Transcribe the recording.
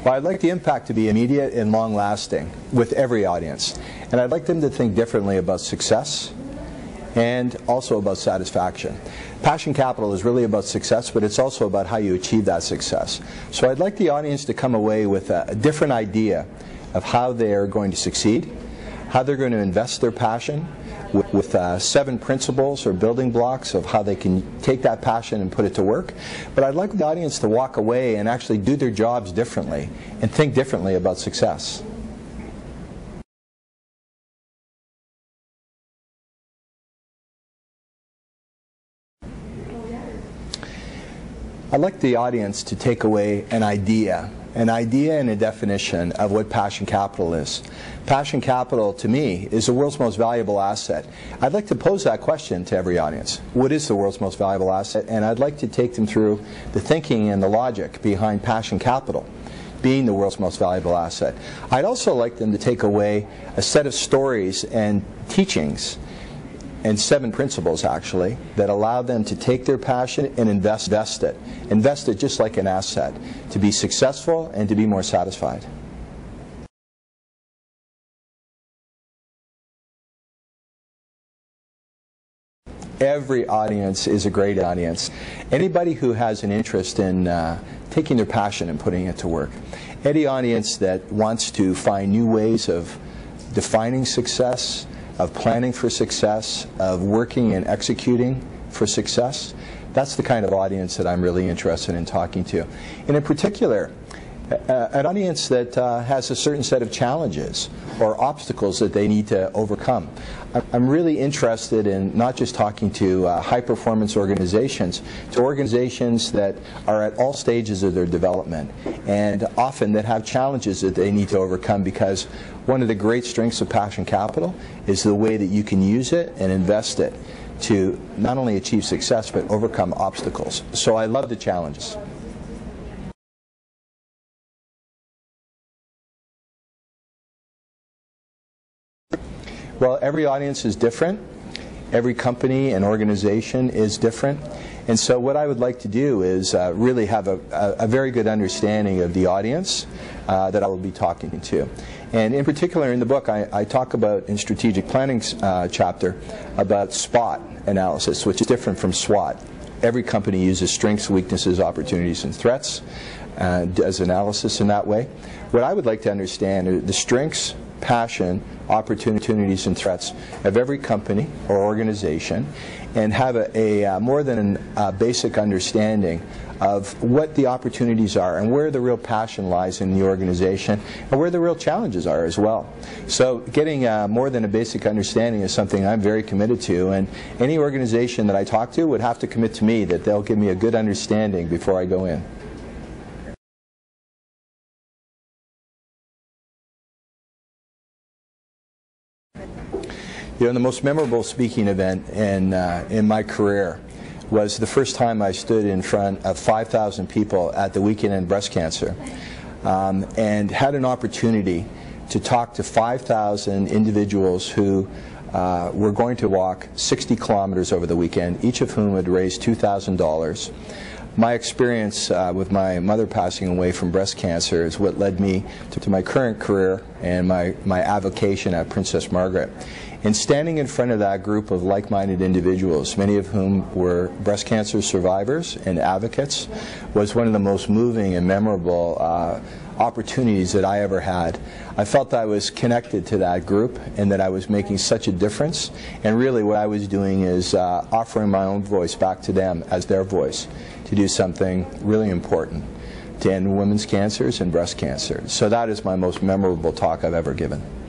Well, I'd like the impact to be immediate and long-lasting with every audience. And I'd like them to think differently about success and also about satisfaction. Passion Capital is really about success, but it's also about how you achieve that success. So I'd like the audience to come away with a different idea of how they are going to succeed, how they're going to invest their passion, with 7 principles or building blocks of how they can take that passion and put it to work. But I'd like the audience to walk away and actually do their jobs differently and think differently about success. I'd like the audience to take away an idea and a definition of what passion capital is. Passion capital, to me, is the world's most valuable asset. I'd like to pose that question to every audience. What is the world's most valuable asset? And I'd like to take them through the thinking and the logic behind passion capital being the world's most valuable asset. I'd also like them to take away a set of stories and teachings and 7 principles, actually, that allow them to take their passion and invest it. Invest it just like an asset, to be successful and to be more satisfied. Every audience is a great audience. Anybody who has an interest in taking their passion and putting it to work. Any audience that wants to find new ways of defining success, of planning for success, of working and executing for success. That's the kind of audience that I'm really interested in talking to. And in particular, an audience that has a certain set of challenges or obstacles that they need to overcome. I'm really interested in not just talking to high-performance organizations, to organizations that are at all stages of their development and often that have challenges that they need to overcome, because one of the great strengths of passion capital is the way that you can use it and invest it to not only achieve success but overcome obstacles. So I love the challenges. Well, every audience is different. Every company and organization is different. And so what I would like to do is really have a very good understanding of the audience that I will be talking to. And in particular in the book, I talk about, in strategic planning chapter, about SWOT analysis, which is different from SWOT. Every company uses strengths, weaknesses, opportunities, and threats, does analysis in that way. What I would like to understand are the strengths, passion, opportunities, and threats of every company or organization, and have a more than a basic understanding of what the opportunities are and where the real passion lies in the organization and where the real challenges are as well. So getting more than a basic understanding is something I'm very committed to, and any organization that I talk to would have to commit to me that they'll give me a good understanding before I go in. You know, the most memorable speaking event in my career was the first time I stood in front of 5,000 people at the Weekend in Breast Cancer, and had an opportunity to talk to 5,000 individuals who were going to walk 60 kilometers over the weekend, each of whom had raised $2,000. My experience with my mother passing away from breast cancer is what led me to my current career and my avocation at Princess Margaret. And standing in front of that group of like-minded individuals, many of whom were breast cancer survivors and advocates, was one of the most moving and memorable opportunities that I ever had. I felt I was connected to that group and that I was making such a difference. And really what I was doing is offering my own voice back to them as their voice to do something really important to end women's cancers and breast cancer. So that is my most memorable talk I've ever given.